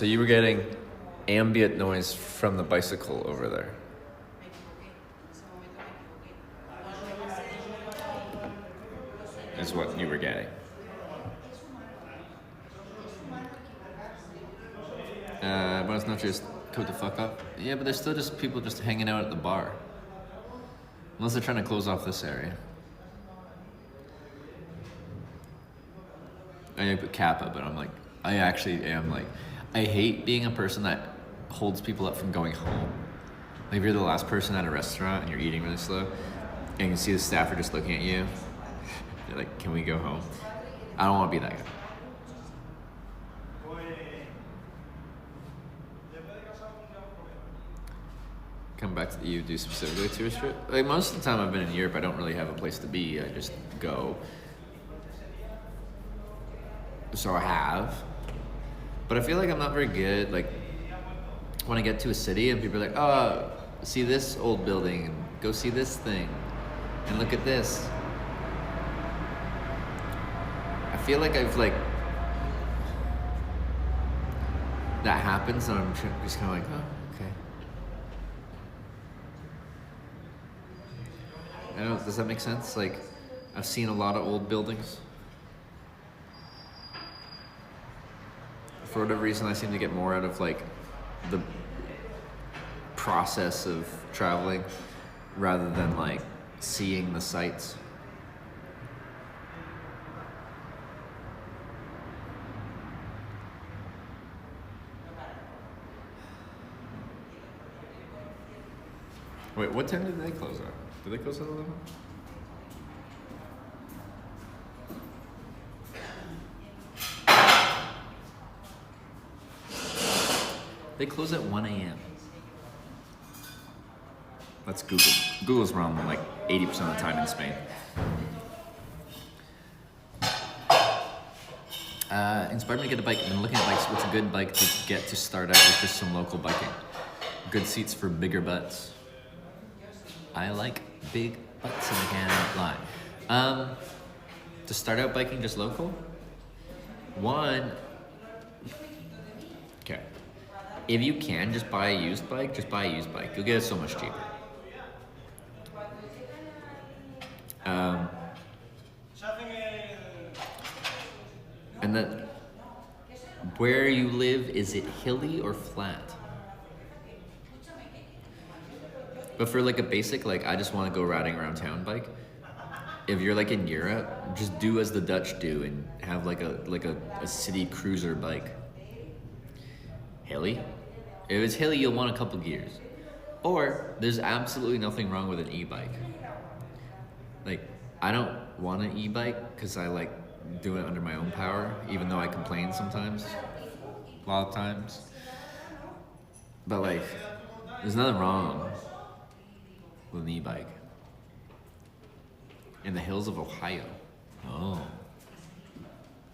So you were getting ambient noise from the bicycle over there. Is what you were getting. But it's not just coat the fuck up. Yeah, but there's still just people just hanging out at the bar. Unless they're trying to close off this area. I put Kappa, but I'm like, I actually am like, I hate being a person that holds people up from going home. Like if you're the last person at a restaurant and you're eating really slow, and you see the staff are just looking at you, they're like, can we go home? I don't want to be that guy. Come back to the you do specifically tourist trip? Like most of the time I've been in Europe, I don't really have a place to be. I just go. So I have. But I feel like I'm not very good. Like when I get to a city and people are like, oh, see this old building and go see this thing and look at this. I feel like I've like, that happens and I'm just kind of like, oh, okay. I don't, does that make sense? Like, I've seen a lot of old buildings. For whatever reason, I seem to get more out of like the process of traveling rather than like seeing the sights. Wait, what time did they close at? Did they close at 11? They close at 1 a.m. That's Google. Google's wrong like 80% of the time in Spain. Inspired me to get a bike. I've been looking at bikes. What's a good bike to get to start out with just some local biking? Good seats for bigger butts. I like big butts and I cannot lie. To start out biking just local? One, okay. If you can just buy a used bike, just buy a used bike. You'll get it so much cheaper. And then, where you live, is it hilly or flat? But for like a basic, like I just want to go riding around town bike. If you're like in Europe, just do as the Dutch do and have like a city cruiser bike. Hilly? If it's hilly, you'll want a couple gears. Or there's absolutely nothing wrong with an e-bike. Like I don't want an e-bike because I like doing it under my own power, even though I complain sometimes, a lot of times. But like, there's nothing wrong with an e-bike. In the hills of Ohio. Oh.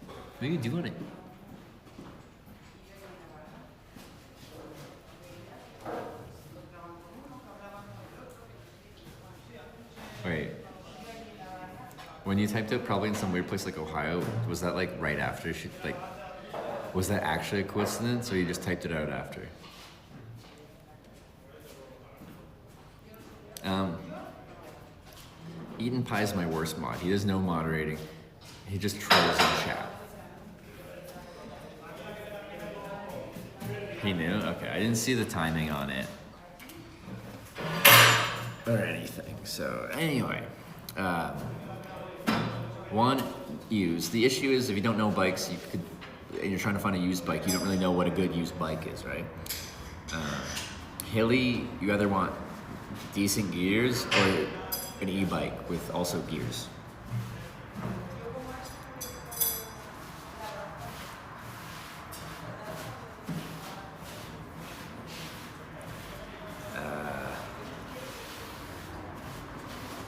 What are you doing it? Wait. When you typed it probably in some weird place like Ohio, was that like right after she, like, was that actually a coincidence or you just typed it out after? Eden Pie is my worst mod. He does no moderating. He just trolls in chat. He knew? Okay, I didn't see the timing on it. Or anything. So anyway, one, used. The issue is if you don't know bikes, and you're trying to find a used bike, you don't really know what a good used bike is, right? Hilly, you either want decent gears or an e-bike with also gears.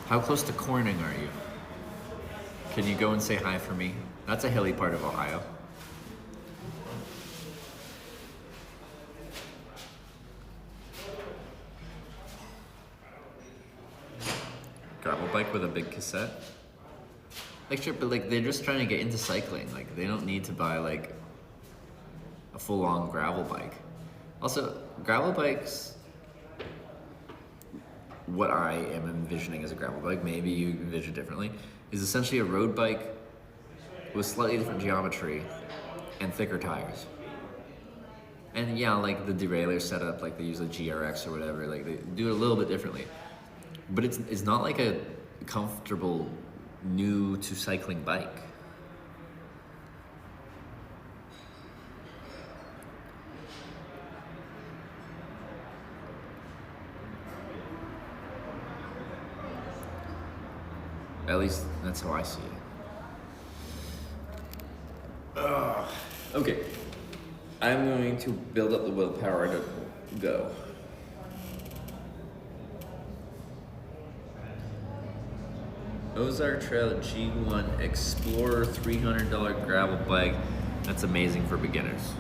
How close to Corning are you? Can you go and say hi for me? That's a hilly part of Ohio. Gravel bike with a big cassette? Like sure, but like they're just trying to get into cycling. Like they don't need to buy like a a full-on gravel bike. Also, gravel bikes, what I am envisioning as a gravel bike, maybe you envision differently, is essentially a road bike with slightly different geometry and thicker tires. And yeah, like the derailleur setup, like they use a GRX or whatever, like they do it a little bit differently. But it's not like a comfortable, new to cycling bike. At least that's how I see it. Okay. I'm going to build up the willpower to go. Ozark Trail G1 Explorer $300 gravel bike. That's amazing for beginners.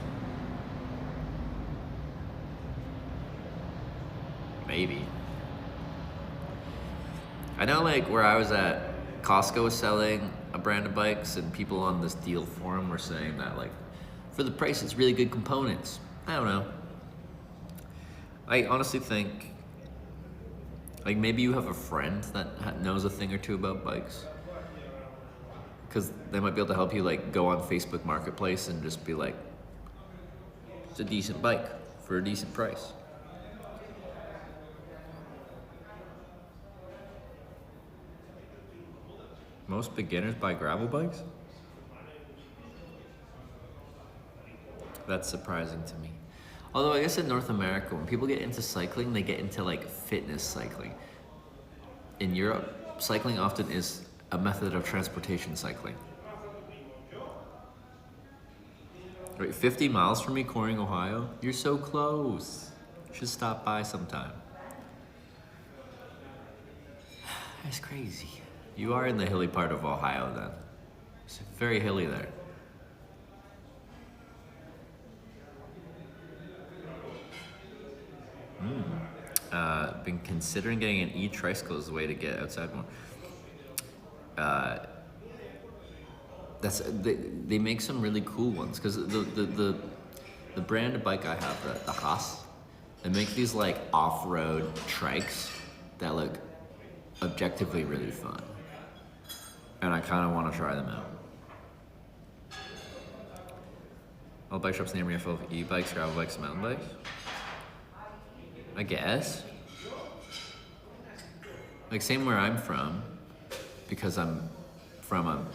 Maybe. I know, like, where I was at, Costco was selling a brand of bikes, and people on this deal forum were saying that, like, for the price, it's really good components. I don't know. I honestly think, like, maybe you have a friend that knows a thing or two about bikes, because they might be able to help you, like, go on Facebook Marketplace and just be like, it's a decent bike for a decent price. Most beginners buy gravel bikes? That's surprising to me. Although I guess in North America, when people get into cycling, they get into like fitness cycling. In Europe, cycling often is a method of transportation cycling. Wait, 50 miles from me, Corning, Ohio? You're so close. You should stop by sometime. That's crazy. You are in the hilly part of Ohio then. It's very hilly there. Been considering getting an e-tricycle as a way to get outside more. They make some really cool ones, because the brand of bike I have, the Haas, they make these like off-road trikes that look objectively really fun, and I kind of want to try them out. All bike shops near me are full of e-bikes, gravel bikes, and mountain bikes. I guess. Like, same where I'm from, because I'm from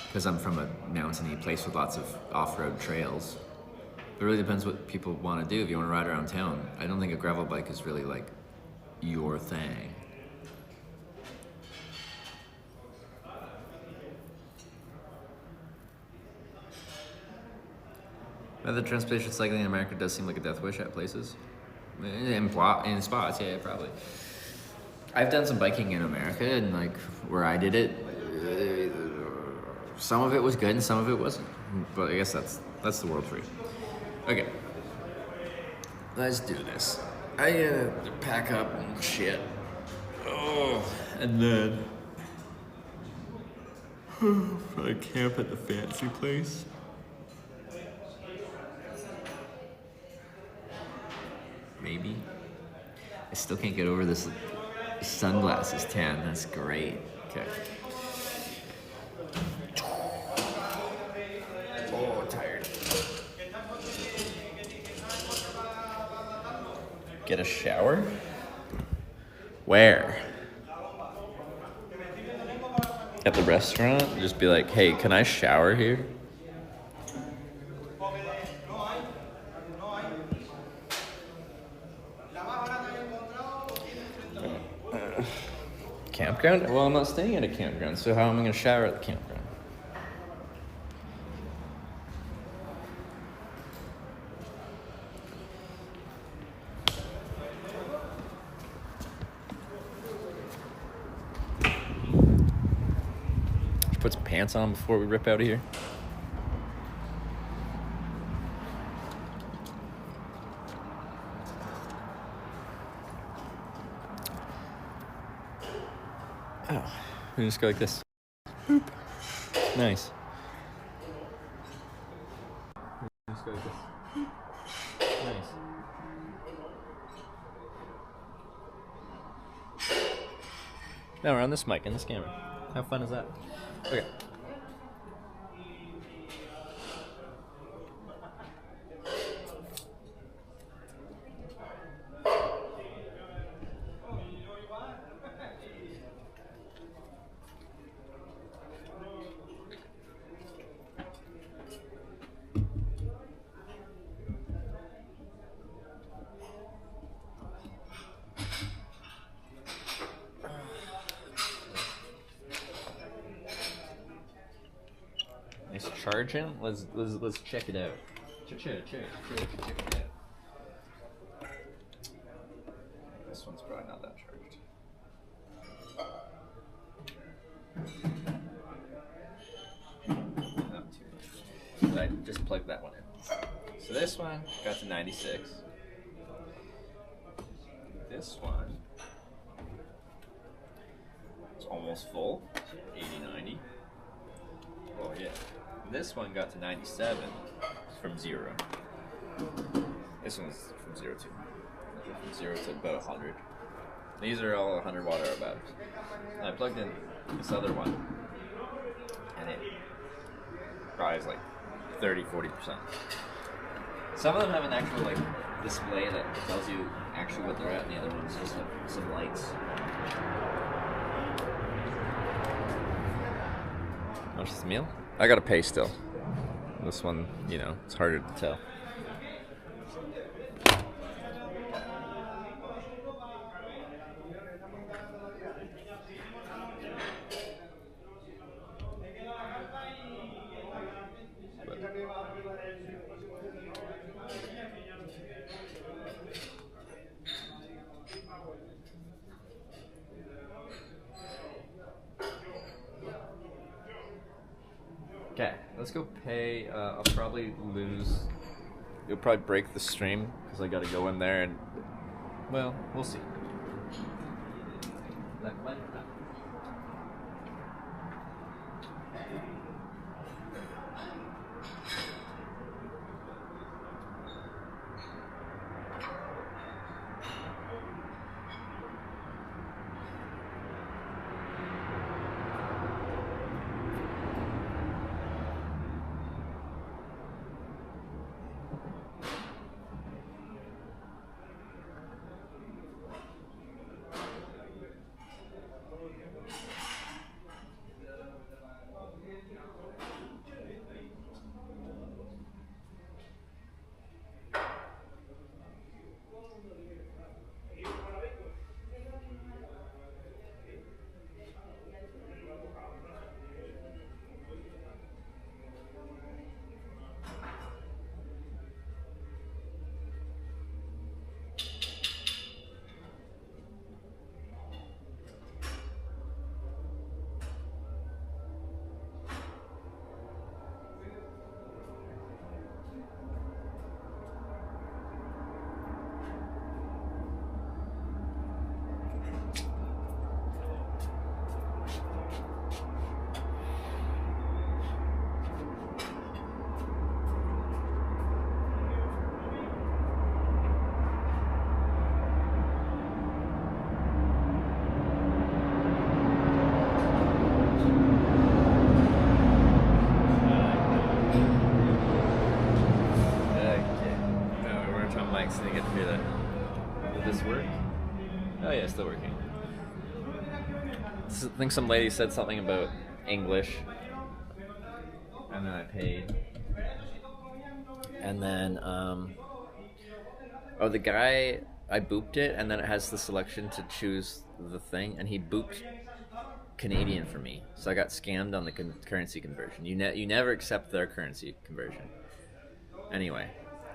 because I'm from a mountainy place with lots of off-road trails. It really depends what people want to do. If you want to ride around town, I don't think a gravel bike is really like your thing. The transportation cycling in America does seem like a death wish at places. In spots, yeah, probably. I've done some biking in America, and like where I did it, some of it was good and some of it wasn't. But I guess that's the world for you. Okay, let's do this. I gotta pack up and shit. Oh, and then probably camp at the fancy place. Maybe. I still can't get over this sunglasses tan. That's great. Okay. Oh, tired. Get a shower? Where? At the restaurant? Just be like, hey, can I shower here? Campground? Well, I'm not staying at a campground, so how am I going to shower at the campground? Should put some pants on before we rip out of here. Oh, we just go like this. Boop. Nice. Just go No, we're on this mic and this camera. How fun is that? Okay. Nice charging. Let's check it out. Check it out. This one's probably not that charged. Not too much. But I just plugged that one in. So this one got to 96. This one is almost full, 80, 90. Oh yeah. This one got to 97 from 0. This one's from 0 to from 0 to about 100. These are all 100 watt hour batteries. And I plugged in this other one, and it probably is like 30-40%. Some of them have an actual like display that tells you actually what they're at, and the other ones just have some lights. How much is the meal? I gotta pay still. This one, you know, it's harder to tell. Okay, let's go pay. I'll probably lose. You'll probably break the stream because I got to go in there and. Well, we'll see. Still working. I think some lady said something about English, and then I paid, and then the guy, I booped it, and then it has the selection to choose the thing, and he booped Canadian for me, so I got scammed on the currency conversion. You never accept their currency conversion. Anyway,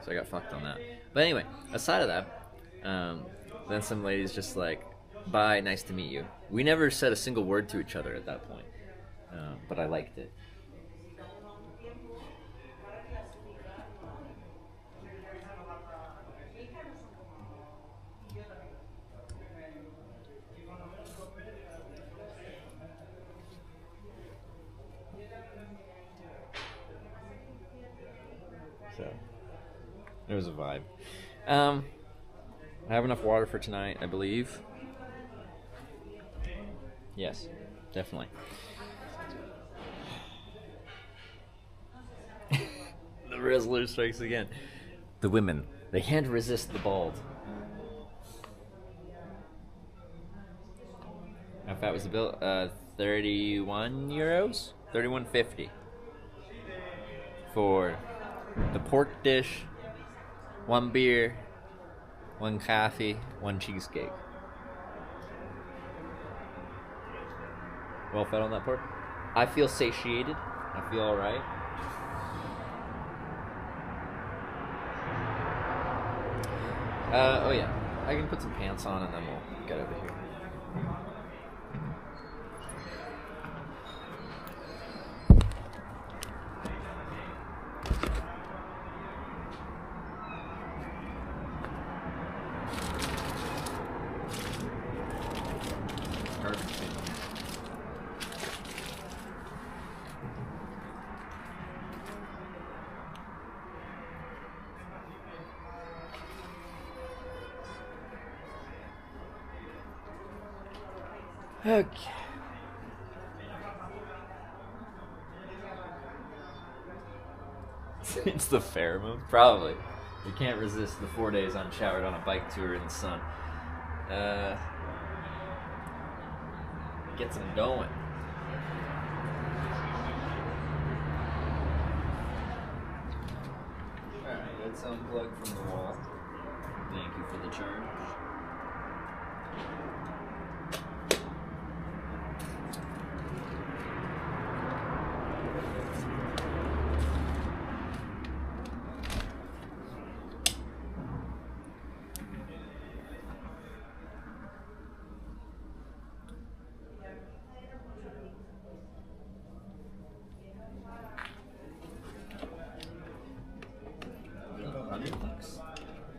so I got fucked on that. But anyway, aside of that, then some lady's just like, bye, nice to meet you. We never said a single word to each other at that point, but I liked it. So, it was a vibe. I have enough water for tonight, I believe. Yes, definitely. The Rizzler strikes again. The women, they can't resist the bald. How fat was the bill? 31 euros? 31.50 for the pork dish, 1 beer, 1 coffee, 1 cheesecake. Well fed on that pork? I feel satiated. I feel alright. Oh yeah. I can put some pants on and then we'll get over here. Okay. It's the pheromone? Probably. You can't resist the 4 days unshowered on a bike tour in the sun. Gets them going. Alright, let's unplug from the wall. Thank you for the charge.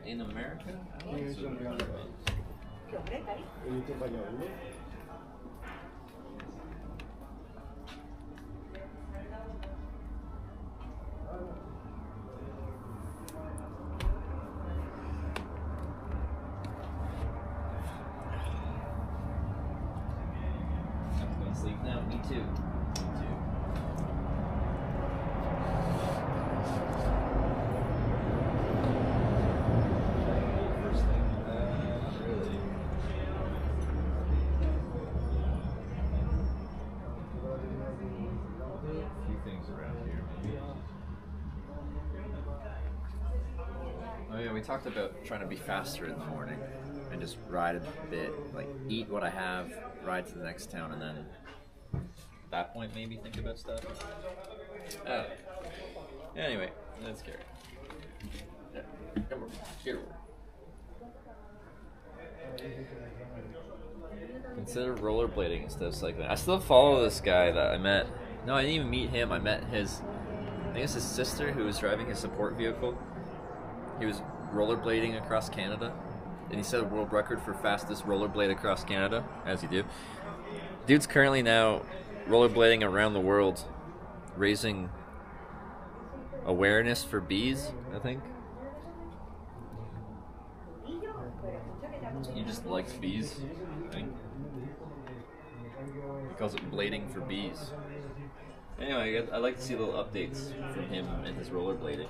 In America? I don't know. I'm going to sleep now. Me too. We talked about trying to be faster in the morning and just ride a bit, like eat what I have, ride to the next town, and then at that point maybe think about stuff. Oh. Anyway, let's carry. Yeah. Come on, get over. Consider rollerblading instead of cycling. I still follow this guy that I met. No, I didn't even meet him. I met his, I think it's his sister who was driving his support vehicle. He was rollerblading across Canada, and he set a world record for fastest rollerblade across Canada, as you do. Dude's currently now rollerblading around the world, raising awareness for bees, I think. He just likes bees, I think. He calls it blading for bees. Anyway, I like to see little updates from him and his rollerblading.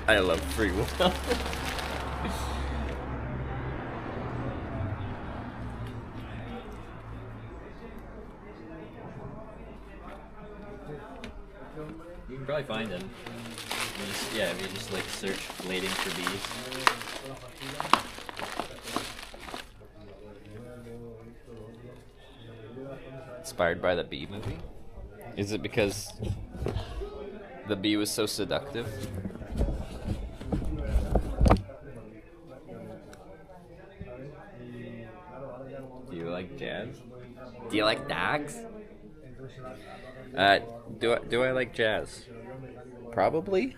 I love free will. You can probably find him. If you just like search blading for bees. Inspired by the Bee movie? Is it because the bee was so seductive? Do you like jazz? Do you like dogs? Do I like jazz? Probably.